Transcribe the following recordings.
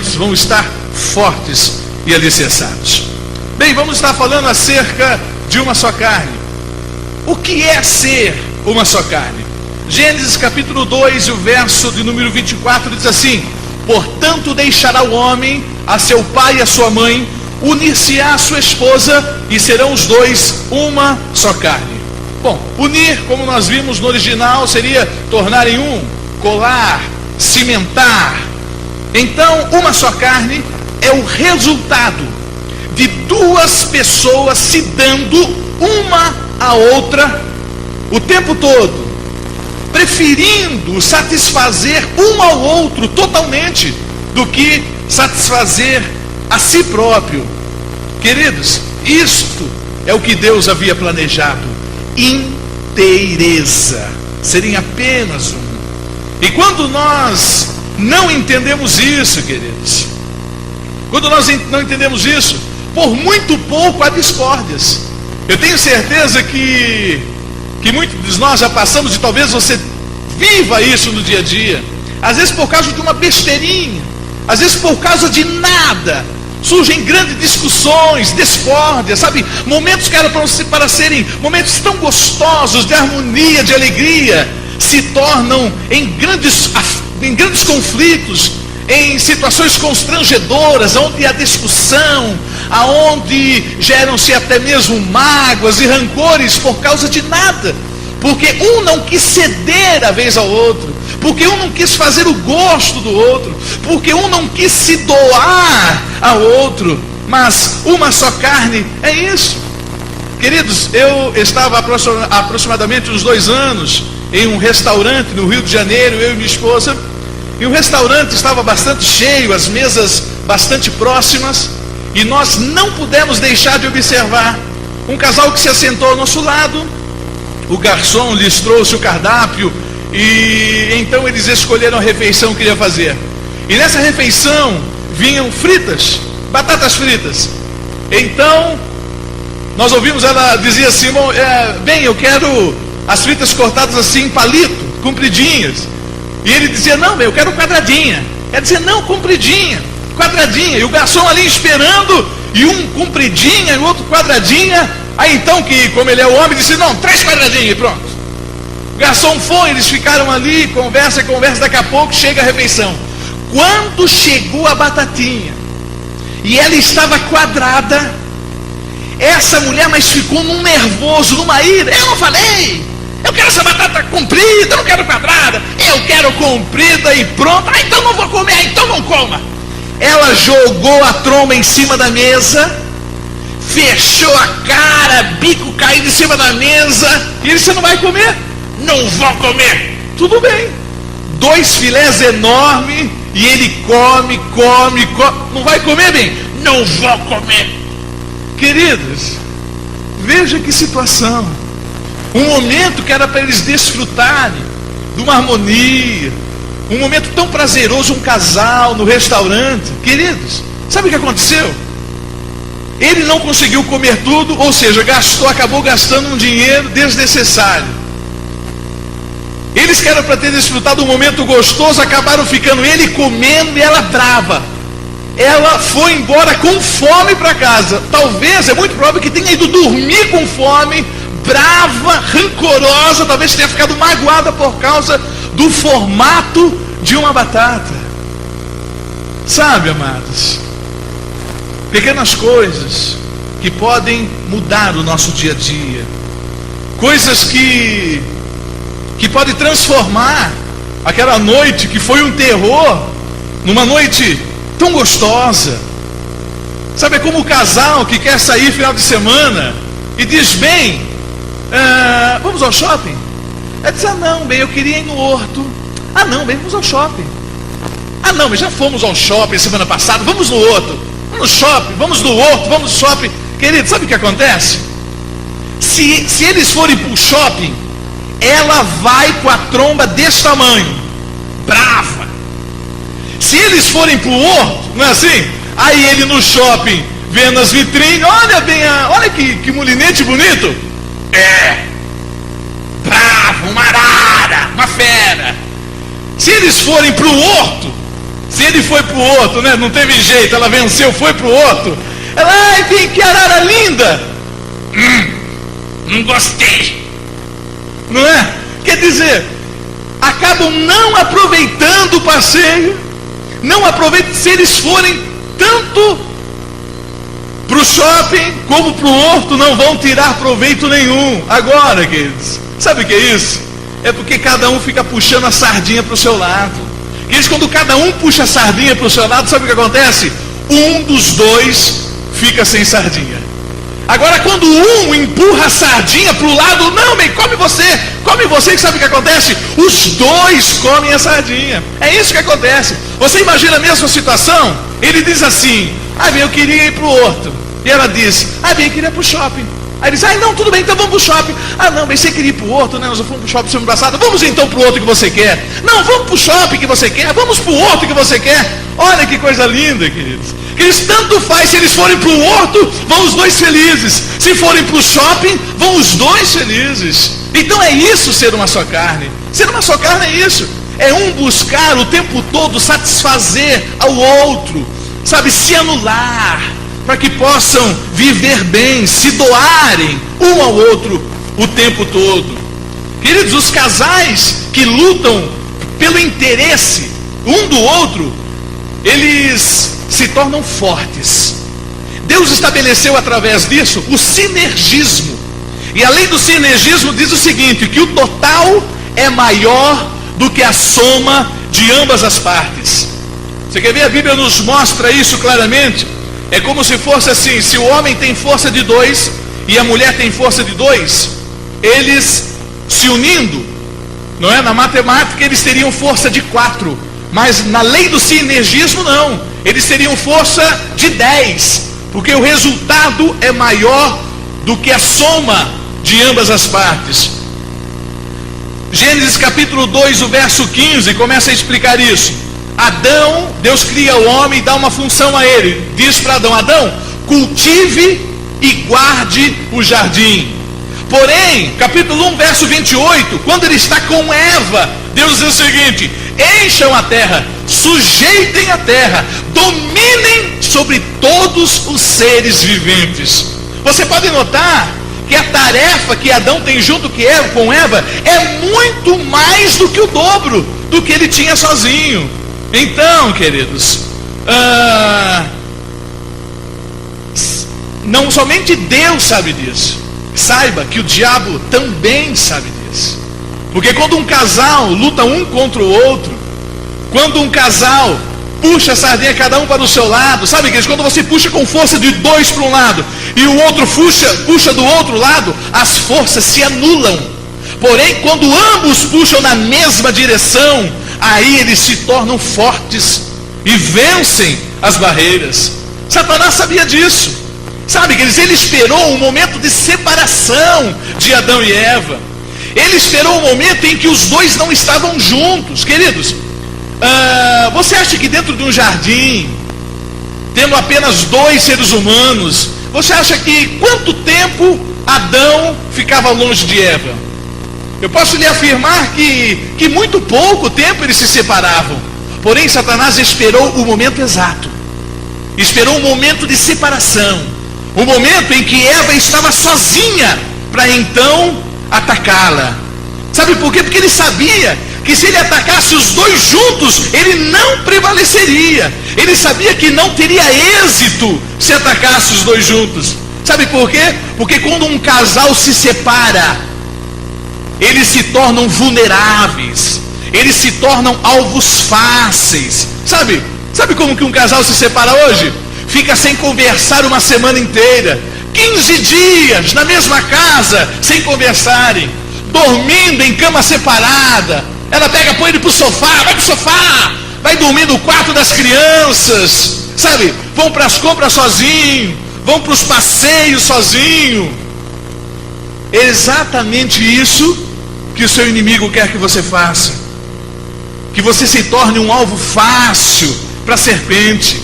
fundamentos vão estar fortes e alicerçados. Bem, vamos estar falando acerca de uma só carne. O que é ser uma só carne? Gênesis capítulo 2, o verso de número 24 diz assim: portanto deixará o homem a seu pai e a sua mãe, unir-se-á a sua esposa, e serão os dois uma só carne. Bom, unir, como nós vimos no original, seria tornar em um, colar, cimentar. Então, uma só carne é o resultado de duas pessoas se dando uma à outra o tempo todo, preferindo satisfazer um ao outro totalmente do que satisfazer a si próprio. Queridos, isto é o que Deus havia planejado: inteireza, serem apenas um. E quando nós não entendemos isso, queridos, quando nós não entendemos isso, por muito pouco há discórdias. Eu tenho certeza que muitos de nós já passamos, e talvez você viva isso no dia a dia. Às vezes por causa de uma besteirinha, às vezes por causa de nada, surgem grandes discussões, discórdias, sabe? Momentos que eram para serem momentos tão gostosos, de harmonia, de alegria, se tornam em grandes conflitos, em situações constrangedoras, onde há discussão, aonde geram-se até mesmo mágoas e rancores por causa de nada, porque um não quis ceder a vez ao outro, porque um não quis fazer o gosto do outro, porque um não quis se doar ao outro. Mas uma só carne é isso. Queridos, eu estava aproximadamente uns 2 anos em um restaurante no Rio de Janeiro, eu e minha esposa, e o restaurante estava bastante cheio, as mesas bastante próximas, e nós não pudemos deixar de observar um casal que se assentou ao nosso lado. O garçom lhes trouxe o cardápio, e então eles escolheram a refeição que iam fazer. E nessa refeição vinham fritas, batatas fritas. Então nós ouvimos ela dizer assim: bom, bem, eu quero as fritas cortadas assim em palito, compridinhas. E ele dizia: não, eu quero quadradinha. Ela dizia: não, compridinha, quadradinha. E o garçom ali esperando, e um compridinha e o outro quadradinha. Aí então, que como ele é o homem, disse: não, 3 quadradinhas e pronto. O garçom foi, eles ficaram ali, conversa, daqui a pouco chega a refeição. Quando chegou a batatinha, e ela estava quadrada, essa mulher mas ficou num nervoso, numa ira. Eu não falei, eu quero essa batata comprida, eu não quero quadrada, eu quero comprida e pronto. Ah, então não vou comer, então não coma. Ela jogou a tromba em cima da mesa, fechou a cara, bico caído em cima da mesa, e ele disse: você não vai comer? Não vou comer. Tudo bem, 2 filés enormes, e ele come. Não vai comer, bem? Não vou comer. Queridos, veja que situação. Um momento que era para eles desfrutarem de uma harmonia, um momento tão prazeroso, um casal no restaurante. Queridos, sabe o que aconteceu? Ele não conseguiu comer tudo, ou seja, acabou gastando um dinheiro desnecessário. Eles que eram para ter desfrutado um momento gostoso, acabaram ficando ele comendo e ela brava. Ela foi embora com fome para casa. Talvez, é muito provável que tenha ido dormir com fome, brava, rancorosa, talvez tenha ficado magoada por causa do formato de uma batata. Sabe, amados, pequenas coisas que podem mudar o nosso dia a dia, coisas que podem transformar aquela noite que foi um terror numa noite tão gostosa. Sabe, é como o casal que quer sair final de semana e diz: bem, vamos ao shopping? Ela diz: ah não, bem, eu queria ir no Horto. Ah não, bem, vamos ao shopping. Ah não, mas já fomos ao shopping semana passada, vamos no Horto. Vamos no shopping, vamos no Horto, vamos no shopping. Querido, sabe o que acontece? Se eles forem para o shopping, ela vai com a tromba desse tamanho, brava. Se eles forem para o Horto, não é assim? Aí ele no shopping, vendo as vitrines, olha bem, olha que molinete bonito. Bravo, uma arara, uma fera. Se eles forem para o Horto, Se ele foi pro outro, né? Não teve jeito, ela venceu, foi pro outro. Ela, ai, vem que arara linda. Não gostei. Não é? Quer dizer, acabam não aproveitando o passeio, não aproveitam. Se eles forem tanto para o shopping como para o horto, não vão tirar proveito nenhum. Agora, queridos, sabe o que é isso? É porque cada um fica puxando a sardinha para o seu lado. Queridos, quando cada um puxa a sardinha para o seu lado, sabe o que acontece? Um dos dois fica sem sardinha. Agora, quando um empurra a sardinha para o lado, não, bem, come você, que sabe o que acontece? Os dois comem a sardinha. É isso que acontece. Você imagina a mesma situação? Ele diz assim, ah, bem, eu queria ir para o horto. E ela diz, ah, bem, eu queria ir para o shopping. Aí ele diz, ah, não, tudo bem, então vamos para o shopping. Ah, não, bem, você queria ir para o horto, né? Nós fomos para o shopping semana passada. Vamos então para o outro que você quer. Não, vamos para o shopping que você quer. Vamos para o horto que você quer. Olha que coisa linda, queridos. Queridos, tanto faz, se eles forem para o horto, vão os dois felizes. Se forem para o shopping, vão os dois felizes. Então é isso ser uma só carne. Ser uma só carne é isso. É um buscar o tempo todo satisfazer ao outro. Sabe, se anular, para que possam viver bem, se doarem um ao outro o tempo todo. Queridos, os casais que lutam pelo interesse um do outro, eles se tornam fortes. Deus estabeleceu através disso o sinergismo. E a lei do sinergismo diz o seguinte, que o total é maior do que a soma de ambas as partes. Você quer ver? A Bíblia nos mostra isso claramente. É como se fosse assim, se o homem tem força de 2 e a mulher tem força de 2, eles se unindo, não é? Na matemática eles teriam força de 4, mas na lei do sinergismo não, eles teriam força de 10, porque o resultado é maior do que a soma de ambas as partes. Gênesis capítulo 2, o verso 15, começa a explicar isso. Adão, Deus cria o homem e dá uma função a ele. Diz para Adão, Adão, cultive e guarde o jardim. Porém, capítulo 1, verso 28, quando ele está com Eva, Deus diz o seguinte, encham a terra, sujeitem a terra, dominem sobre todos os seres viventes. Você pode notar que a tarefa que Adão tem junto com Eva é muito mais do que o dobro do que ele tinha sozinho. Então, queridos, não somente Deus sabe disso, saiba que o diabo também sabe disso. Porque quando um casal luta um contra o outro, quando um casal puxa a sardinha cada um para o seu lado, sabe, queridos, quando você puxa com força de 2 para um lado e o outro puxa do outro lado, as forças se anulam. Porém, quando ambos puxam na mesma direção, aí eles se tornam fortes e vencem as barreiras. Satanás sabia disso. Sabe, queridos, ele esperou um momento de separação de Adão e Eva. Ele esperou um momento em que os dois não estavam juntos. Queridos, você acha que dentro de um jardim, tendo apenas 2 seres humanos, você acha que quanto tempo Adão ficava longe de Eva? Eu posso lhe afirmar que muito pouco tempo eles se separavam. Porém, Satanás esperou o momento exato. Esperou um momento de separação. O momento em que Eva estava sozinha para então atacá-la. Sabe por quê? Porque ele sabia que se ele atacasse os dois juntos, ele não prevaleceria. Ele sabia que não teria êxito se atacasse os dois juntos. Sabe por quê? Porque quando um casal se separa, eles se tornam vulneráveis, eles se tornam alvos fáceis. Sabe como que um casal se separa hoje? Fica sem conversar uma semana inteira, 15 dias na mesma casa, sem conversarem, dormindo em cama separada. Ela põe ele para o sofá, vai para o sofá, vai dormir no quarto das crianças, sabe? Vão para as compras sozinho, vão para os passeios sozinho. É exatamente isso que o seu inimigo quer que você faça. Que você se torne um alvo fácil para a serpente.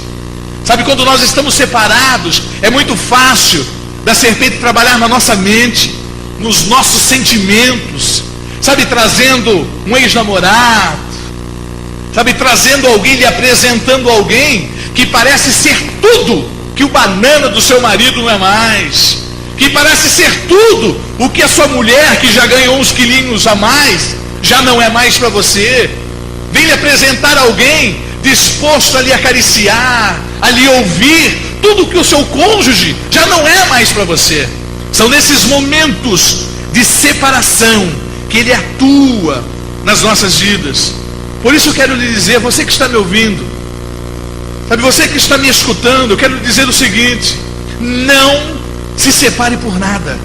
Sabe, quando nós estamos separados, é muito fácil da serpente trabalhar na nossa mente, nos nossos sentimentos. Sabe, trazendo um ex-namorado, sabe, trazendo alguém, lhe apresentando alguém que parece ser tudo que o banana do seu marido não é mais, que parece ser tudo o que a sua mulher, que já ganhou uns quilinhos a mais, já não é mais para você. Vem lhe apresentar alguém disposto a lhe acariciar, a lhe ouvir, tudo que o seu cônjuge já não é mais para você. São nesses momentos de separação que ele atua nas nossas vidas. Por isso eu quero lhe dizer, você que está me ouvindo, sabe, você que está me escutando, eu quero lhe dizer o seguinte: não se separe por nada,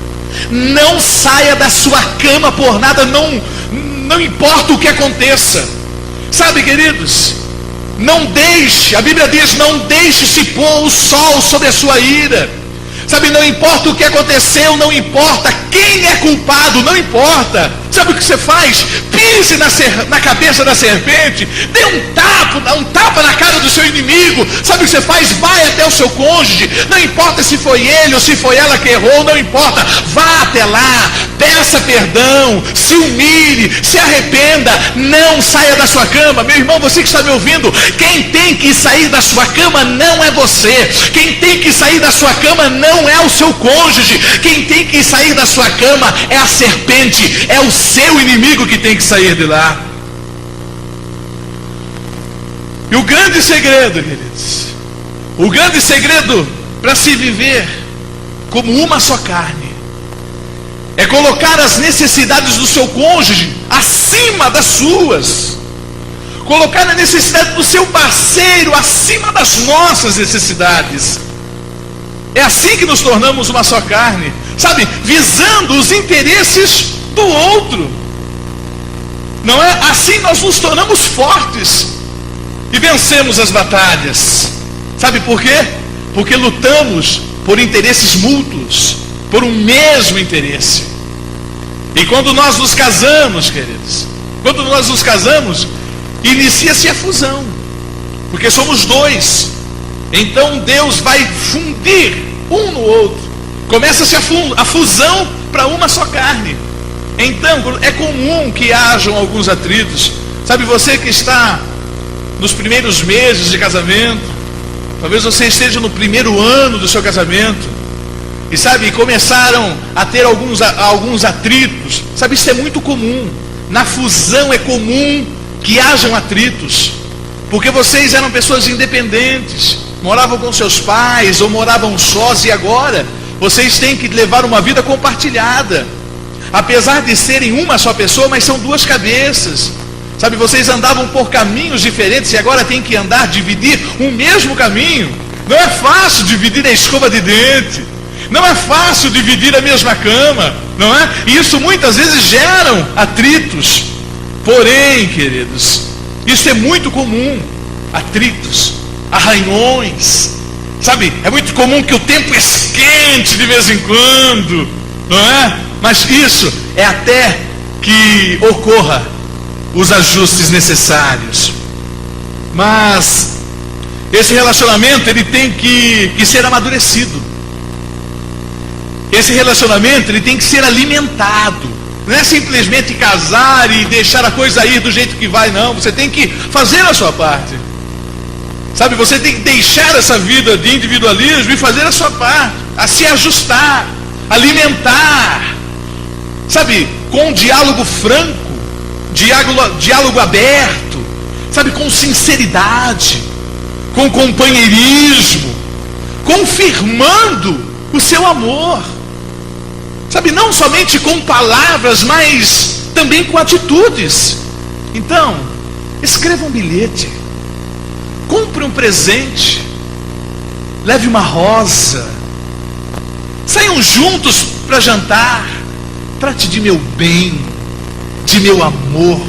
não saia da sua cama por nada, não importa o que aconteça. Sabe, queridos, não deixe, a Bíblia diz, não deixe se pôr o sol sobre a sua ira. Sabe, não importa o que aconteceu, não importa quem é culpado, não importa. Sabe o que você faz? Pise na cabeça da serpente, dê um tapa na cara do seu inimigo. Sabe o que você faz? Vai até o seu cônjuge, não importa se foi ele ou se foi ela que errou, não importa, vá até lá, peça perdão, se humilhe, se arrependa, não saia da sua cama. Meu irmão, você que está me ouvindo, quem tem que sair da sua cama não é você, quem tem que sair da sua cama não é o seu cônjuge, quem tem que sair da sua cama é a serpente, é o seu inimigo que tem que sair de lá. E o grande segredo, queridos, o grande segredo para se viver como uma só carne, é colocar as necessidades do seu cônjuge acima das suas, colocar a necessidade do seu parceiro acima das nossas necessidades. É assim que nos tornamos uma só carne, sabe, visando os interesses do outro, não é? Assim nós nos tornamos fortes e vencemos as batalhas. Sabe por quê? Porque lutamos por interesses mútuos, por um mesmo interesse. E quando nós nos casamos, queridos, quando nós nos casamos, inicia-se a fusão, porque somos dois. Então Deus vai fundir um no outro, começa-se a fusão para uma só carne. Então é comum que hajam alguns atritos. Sabe, você que está nos primeiros meses de casamento, talvez você esteja no primeiro ano do seu casamento, e sabe, começaram a ter alguns atritos. Sabe, isso é muito comum. Na fusão é comum que hajam atritos, porque vocês eram pessoas independentes, moravam com seus pais ou moravam sós, e agora vocês têm que levar uma vida compartilhada. Apesar de serem uma só pessoa, mas são duas cabeças. Sabe, vocês andavam por caminhos diferentes e agora tem que dividir um mesmo caminho. Não é fácil dividir a escova de dente, não é fácil dividir a mesma cama, não é? E isso muitas vezes geram atritos. Porém, queridos, isso é muito comum, atritos, arranhões. Sabe, é muito comum que o tempo esquente de vez em quando, não é? Mas isso é até que ocorra os ajustes necessários. Mas esse relacionamento, ele tem que ser amadurecido. Esse relacionamento, ele tem que ser alimentado. Não é simplesmente casar e deixar a coisa ir do jeito que vai, não. Você tem que fazer a sua parte. Sabe, você tem que deixar essa vida de individualismo e fazer a sua parte, a se ajustar, alimentar. Sabe, com um diálogo franco, diálogo aberto, sabe, com sinceridade, com companheirismo, confirmando o seu amor. Sabe, não somente com palavras, mas também com atitudes. Então, escreva um bilhete, compre um presente, leve uma rosa, saiam juntos para jantar, trate de meu bem, de meu amor.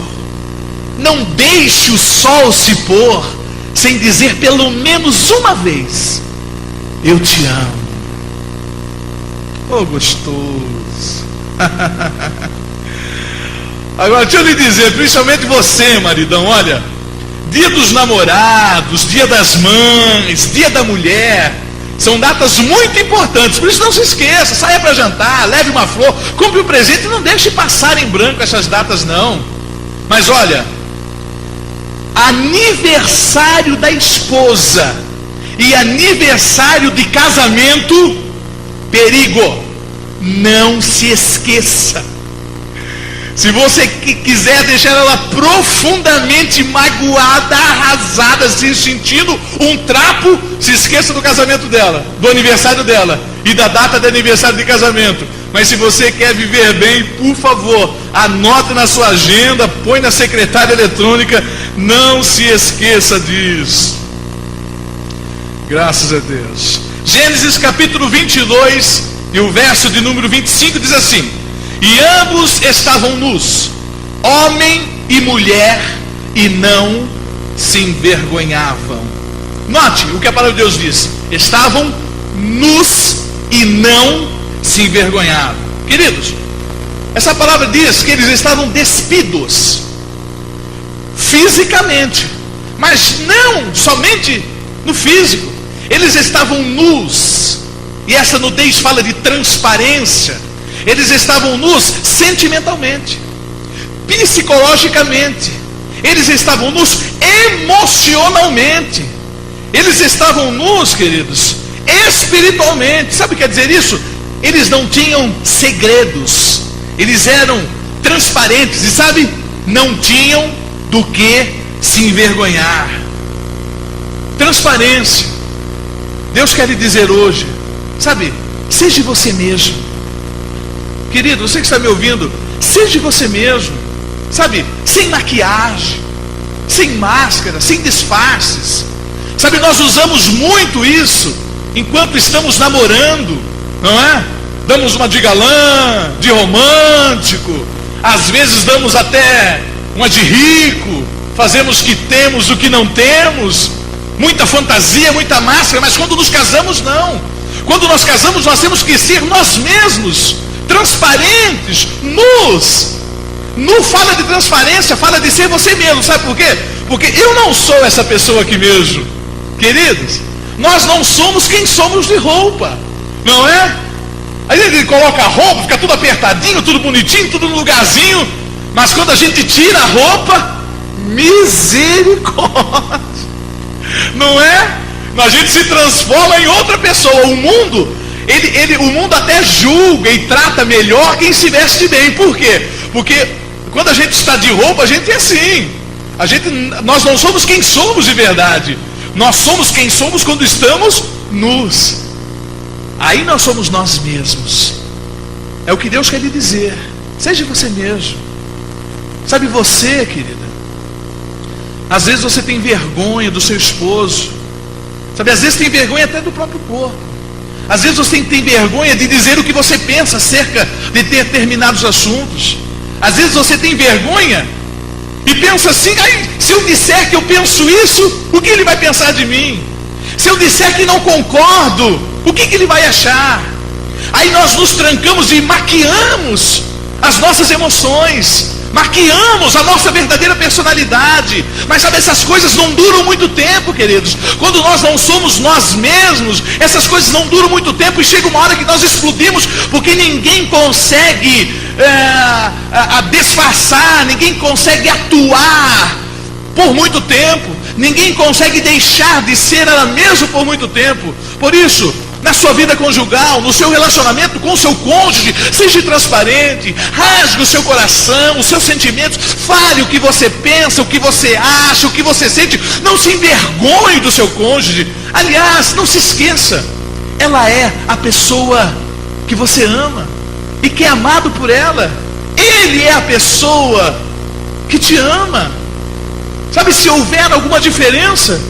Não deixe o sol se pôr sem dizer pelo menos uma vez: eu te amo. Oh, gostoso. Agora, deixa eu lhe dizer, principalmente você, maridão, olha, dia dos namorados, dia das mães, dia da mulher, são datas muito importantes. Por isso não se esqueça, saia para jantar, leve uma flor, compre um presente e não deixe passar em branco essas datas, não. Mas olha, aniversário da esposa e aniversário de casamento, perigo, não se esqueça. Se você quiser deixar ela profundamente magoada, arrasada, se sentindo um trapo, se esqueça do casamento dela, do aniversário dela e da data de aniversário de casamento. Mas se você quer viver bem, por favor, anote na sua agenda, põe na secretária eletrônica, não se esqueça disso. Graças a Deus. Gênesis capítulo 22 e o verso de número 25 diz assim: e ambos estavam nus, homem e mulher, e não se envergonhavam. Note o que a palavra de Deus diz: estavam nus e não se envergonhavam. Queridos, essa palavra diz que eles estavam despidos fisicamente, mas não somente no físico. Eles estavam nus, e essa nudez fala de transparência. Eles estavam nus sentimentalmente, psicologicamente, eles estavam nus emocionalmente, eles estavam nus, queridos, espiritualmente. Sabe o que quer dizer isso? Eles não tinham segredos, eles eram transparentes e, sabe, não tinham do que se envergonhar. Transparência. Deus quer lhe dizer hoje, sabe, seja você mesmo. Querido, você que está me ouvindo, seja você mesmo, sabe, sem maquiagem, sem máscara, sem disfarces. Sabe, nós usamos muito isso enquanto estamos namorando, não é? Damos uma de galã, de romântico, às vezes damos até uma de rico, fazemos que temos o que não temos, muita fantasia, muita máscara. Mas quando nos casamos, não. Quando nós casamos, nós temos que ser nós mesmos, transparentes, nus. Nu fala de transparência, fala de ser você mesmo. Sabe por quê? Porque eu não sou essa pessoa aqui mesmo, queridos. Nós não somos quem somos de roupa, não é? Aí ele coloca a roupa, fica tudo apertadinho, tudo bonitinho, tudo no lugarzinho. Mas quando a gente tira a roupa, misericórdia, não é? A gente se transforma em outra pessoa. O mundo, o mundo até julga e trata melhor quem se veste bem. Por quê? Porque quando a gente está de roupa, a gente é assim. Nós não somos quem somos de verdade. Nós somos quem somos quando estamos nus. Aí nós somos nós mesmos. É o que Deus quer lhe dizer. Seja você mesmo. Sabe, você, querida, às vezes você tem vergonha do seu esposo. Sabe, às vezes tem vergonha até do próprio corpo. Às vezes você tem vergonha de dizer o que você pensa acerca de determinados assuntos. Às vezes você tem vergonha e pensa assim: se eu disser que eu penso isso, o que ele vai pensar de mim? Se eu disser que não concordo, o que ele vai achar? Aí nós nos trancamos e maquiamos as nossas emoções, maquiamos a nossa verdadeira personalidade. Mas sabe, essas coisas não duram muito tempo, queridos. Quando nós não somos nós mesmos, essas coisas não duram muito tempo. E chega uma hora que nós explodimos, porque ninguém consegue disfarçar, ninguém consegue atuar por muito tempo, ninguém consegue deixar de ser ela mesma por muito tempo. Por isso, na sua vida conjugal, no seu relacionamento com o seu cônjuge, seja transparente, rasgue o seu coração, os seus sentimentos, fale o que você pensa, o que você acha, o que você sente. Não se envergonhe do seu cônjuge. Aliás, não se esqueça, ela é a pessoa que você ama e que é amado por ela. Ele é a pessoa que te ama. Sabe, se houver alguma diferença,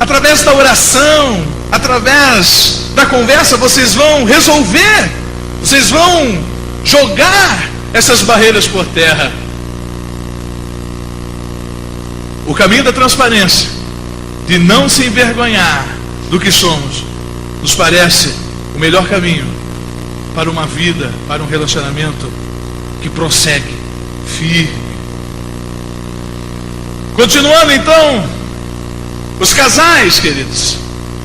através da oração, através da conversa, vocês vão resolver, vocês vão jogar essas barreiras por terra. O caminho da transparência, de não se envergonhar do que somos, nos parece o melhor caminho para uma vida, para um relacionamento que prossegue firme. Continuando então, os casais, queridos,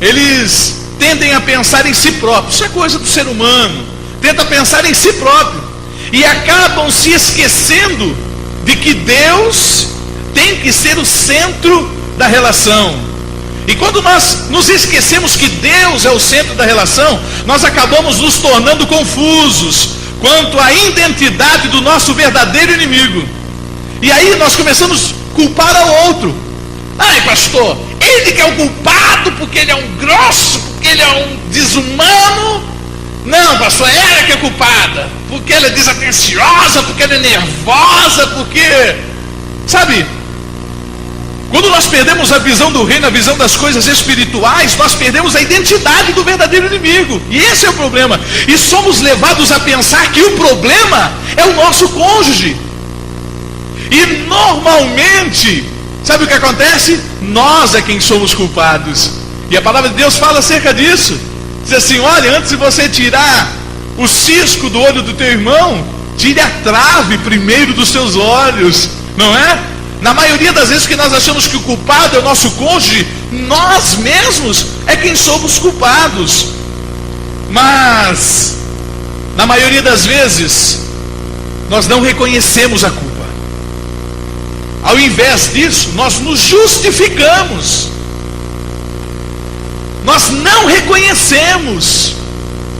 eles tendem a pensar em si próprios. Isso é coisa do ser humano. Tenta pensar em si próprio e acabam se esquecendo de que Deus tem tem que ser o centro da relação. E quando nós nos esquecemos que Deus é o centro da relação, nós acabamos nos tornando confusos quanto à identidade do nosso verdadeiro inimigo. E aí nós começamos a culpar ao outro. Ai, pastor, ele que é o culpado porque ele é um grosso, porque ele é um desumano. Não, pastor, ela que é culpada, porque ela é desatenciosa, porque ela é nervosa, porque... Sabe, quando nós perdemos a visão do reino, a visão das coisas espirituais, nós perdemos a identidade do verdadeiro inimigo. E esse é o problema. E somos levados a pensar que o problema é o nosso cônjuge. E normalmente, sabe o que acontece? Nós é quem somos culpados. E a palavra de Deus fala acerca disso. Diz assim, olha, antes de você tirar o cisco do olho do teu irmão, tire a trave primeiro dos seus olhos. Não é? Na maioria das vezes que nós achamos que o culpado é o nosso cônjuge, nós mesmos é quem somos culpados. Mas, na maioria das vezes, nós não reconhecemos a culpa. Ao invés disso, nós nos justificamos. Nós não reconhecemos.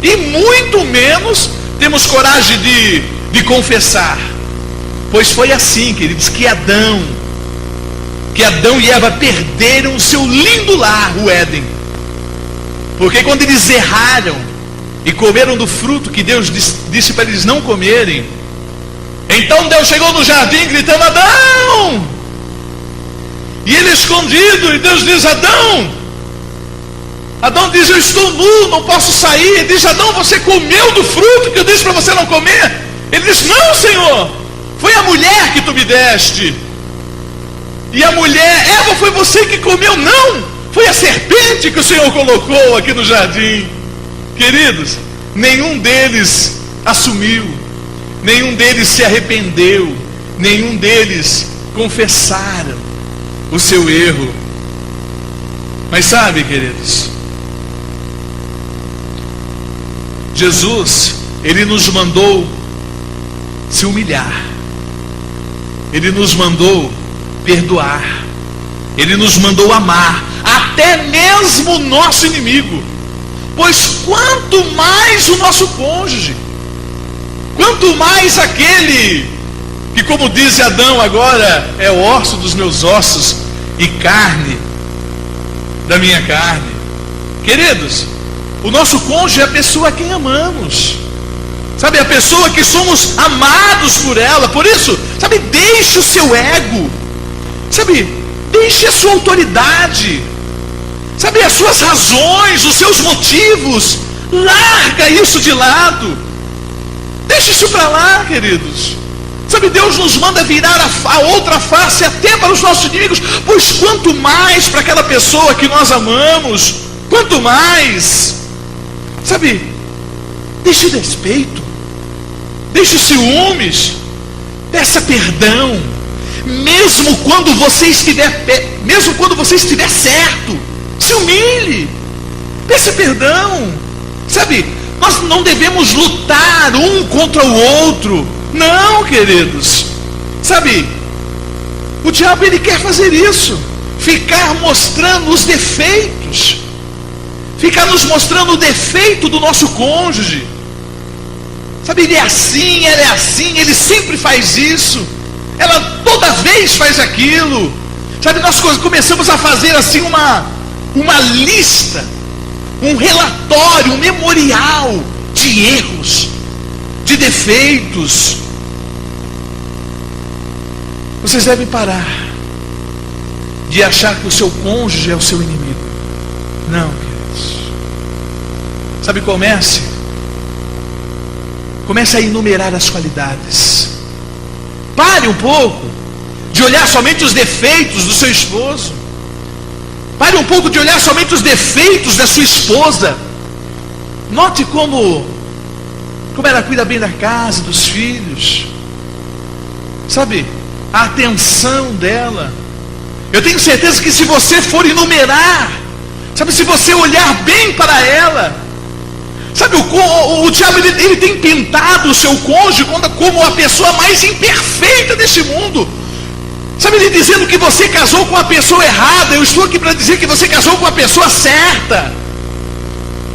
E muito menos temos coragem de confessar. Pois foi assim, queridos, que Adão e Eva perderam o seu lindo lar, o Éden. Porque quando eles erraram e comeram do fruto que Deus disse para eles não comerem, então Deus chegou no jardim gritando, Adão! E ele escondido, e Deus diz, Adão diz, eu estou nu, não posso sair. Ele diz, Adão, você comeu do fruto que eu disse para você não comer? Ele diz, não, Senhor, foi a mulher que tu me deste. E a mulher, Eva, foi você que comeu? Não, foi a serpente que o Senhor colocou aqui no jardim. Queridos, nenhum deles assumiu, nenhum deles se arrependeu, nenhum deles confessaram o seu erro. Mas sabe, queridos, Jesus, Ele nos mandou se humilhar, Ele nos mandou perdoar, Ele nos mandou amar, até mesmo o nosso inimigo. Pois quanto mais o nosso cônjuge, quanto mais aquele que, como diz Adão agora, é osso dos meus ossos e carne da minha carne. Queridos, o nosso cônjuge é a pessoa a quem amamos, sabe, a pessoa que somos amados por ela. Por isso, sabe, deixe o seu ego, sabe, deixe a sua autoridade, sabe, as suas razões, os seus motivos, larga isso de lado, deixe isso para lá, queridos. Sabe, Deus nos manda virar a outra face até para os nossos inimigos, pois quanto mais para aquela pessoa que nós amamos, quanto mais, sabe, deixe despeito, deixe ciúmes, peça perdão, mesmo quando você estiver certo, se humilhe, peça perdão, sabe, nós não devemos lutar um contra o outro. Não, queridos, sabe, o diabo ele quer fazer isso, ficar mostrando os defeitos, ficar nos mostrando o defeito do nosso cônjuge, sabe, ele é assim, ela é assim, ele sempre faz isso, ela toda vez faz aquilo, sabe, nós começamos a fazer assim uma lista, um relatório, um memorial de erros, de defeitos. Vocês devem parar de achar que o seu cônjuge é o seu inimigo. Não, queridos. Sabe, comece a enumerar as qualidades. Pare um pouco de olhar somente os defeitos do seu esposo. Pare um pouco de olhar somente os defeitos da sua esposa. Note como ela cuida bem da casa, dos filhos, sabe, a atenção dela. Eu tenho certeza que se você for enumerar, sabe, se você olhar bem para ela, sabe, o diabo ele tem pintado o seu cônjuge como a pessoa mais imperfeita deste mundo. Sabe, ele dizendo que você casou com a pessoa errada. Eu estou aqui para dizer que você casou com a pessoa certa.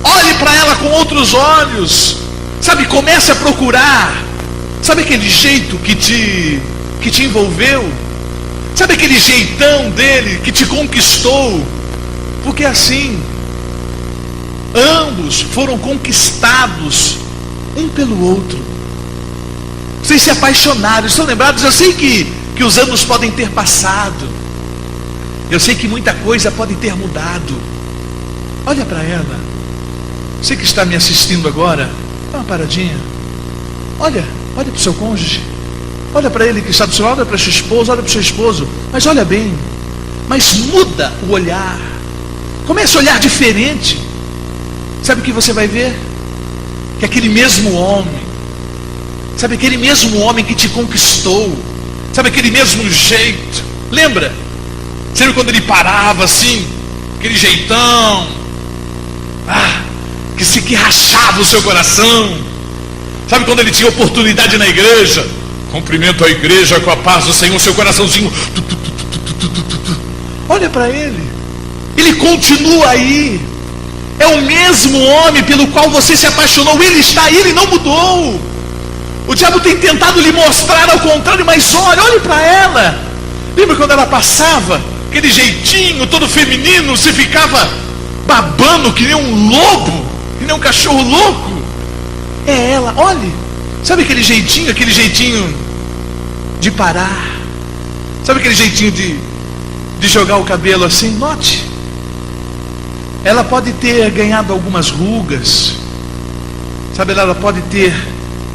Olhe para ela com outros olhos. Sabe, comece a procurar. Sabe aquele jeito que te envolveu? Sabe aquele jeitão dele que te conquistou? Porque assim, ambos foram conquistados um pelo outro. Vocês se apaixonaram, estão lembrados? Eu sei que os anos podem ter passado. Eu sei que muita coisa pode ter mudado. Olha para ela. Você que está me assistindo agora, dá uma paradinha. Olha para o seu cônjuge. Olha para ele que está do seu lado, olha para sua esposa, olha para o seu esposo. Mas olha bem. Mas muda o olhar. Comece a olhar diferente. Sabe o que você vai ver? Que aquele mesmo homem, sabe aquele mesmo homem que te conquistou, sabe aquele mesmo jeito, lembra? Sempre quando ele parava assim, aquele jeitão, que rachava o seu coração. Sabe quando ele tinha oportunidade na igreja? Cumprimento a igreja com a paz do Senhor, seu coraçãozinho. Olha para ele. Ele continua aí. É o mesmo homem pelo qual você se apaixonou. Ele está aí, ele não mudou. O diabo tem tentado lhe mostrar ao contrário, mas olhe para ela. Lembra quando ela passava? Aquele jeitinho todo feminino, você ficava babando que nem um lobo, que nem um cachorro louco. É ela, olhe. Sabe aquele jeitinho de parar? Sabe aquele jeitinho de jogar o cabelo assim? Note. Ela pode ter ganhado algumas rugas. Sabe, ela pode ter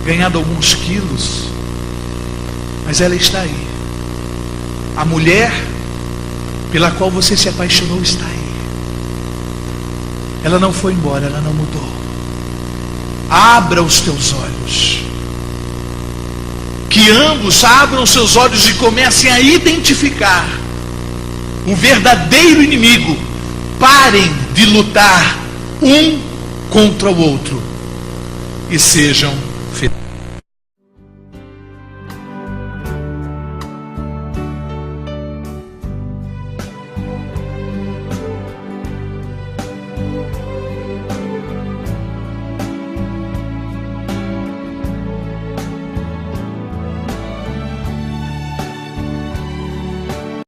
ganhado alguns quilos. Mas ela está aí. A mulher pela qual você se apaixonou está aí. Ela não foi embora, ela não mudou. Abra os teus olhos. Que ambos abram seus olhos e comecem a identificar o verdadeiro inimigo. Parem de lutar um contra o outro e sejam felizes.